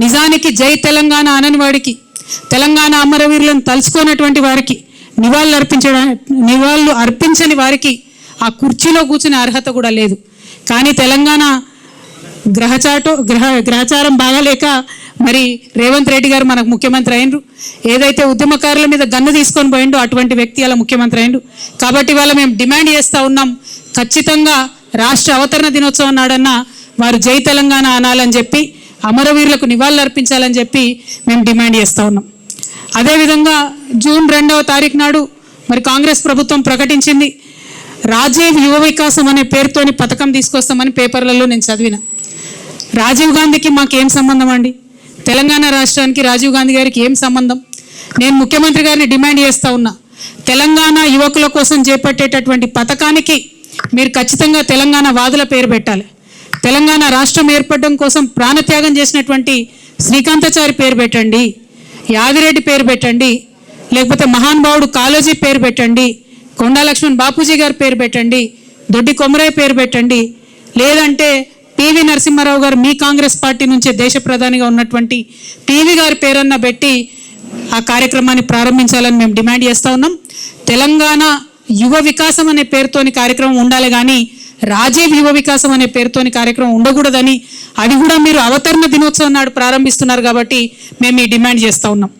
నిజానికి జై తెలంగాణ అనని వాడికి, తెలంగాణ అమరవీరులను తలుచుకున్నటువంటి వారికి, నివాళులు అర్పించని వారికి ఆ కుర్చీలో కూర్చునే అర్హత కూడా లేదు. కానీ తెలంగాణ గ్రహచారం బాగాలేక మరి రేవంత్ రెడ్డి గారు మనకు ముఖ్యమంత్రి అయినరు. ఏదైతే ఉద్యమకారుల మీద గన్ను తీసుకొని పోయిండో అటువంటి వ్యక్తి అలా ముఖ్యమంత్రి అయినరు. కాబట్టి ఇవాళ మేము డిమాండ్ చేస్తూ ఉన్నాం, ఖచ్చితంగా రాష్ట్ర అవతరణ దినోత్సవం నాడన్నా వారు జై తెలంగాణ అనాలని చెప్పి, అమరవీరులకు నివాళులు అర్పించాలని చెప్పి మేము డిమాండ్ చేస్తూ ఉన్నాం. అదేవిధంగా జూన్ 2వ తారీఖు నాడు మరి కాంగ్రెస్ ప్రభుత్వం ప్రకటించింది, రాజీవ్ యువ వికాసం అనే పేరుతోని పథకం తీసుకొస్తామని పేపర్లలో నేను చదివిన. రాజీవ్ గాంధీకి మాకేం సంబంధం అండి? తెలంగాణ రాష్ట్రానికి రాజీవ్ గాంధీ గారికి ఏం సంబంధం? నేను ముఖ్యమంత్రి గారిని డిమాండ్ చేస్తూ ఉన్నా, తెలంగాణ యువకుల కోసం చేపట్టేటటువంటి పథకానికి మీరు ఖచ్చితంగా తెలంగాణ వాదుల పేరు పెట్టాలి. తెలంగాణ రాష్ట్రం ఏర్పడడం కోసం ప్రాణత్యాగం చేసినటువంటి శ్రీకాంతాచారి పేరు పెట్టండి, యాదిరెడ్డి పేరు పెట్టండి, లేకపోతే మహానుభావుడు కాళోజీ పేరు పెట్టండి, కొండా లక్ష్మణ్ బాపూజీ గారి పేరు పెట్టండి, దొడ్డి కొమరయ్య పేరు పెట్టండి, లేదంటే పివి నరసింహారావు గారు మీ కాంగ్రెస్ పార్టీ నుంచే దేశ ప్రధానిగా ఉన్నటువంటి పివి గారి పేరన్న పెట్టి ఆ కార్యక్రమాన్ని ప్రారంభించాలని మేము డిమాండ్ చేస్తూ ఉన్నాం. తెలంగాణ యువ వికాసం అనే పేరుతోని కార్యక్రమం ఉండాలి కానీ రాజీవ్ యువ వికాసం అనే పేరుతోని కార్యక్రమం ఉండకూడదని, అది కూడా మీరు అవతరణ దినోత్సవం నాడు ప్రారంభిస్తున్నారు కాబట్టి మేము ఈ డిమాండ్ చేస్తూ ఉన్నాం.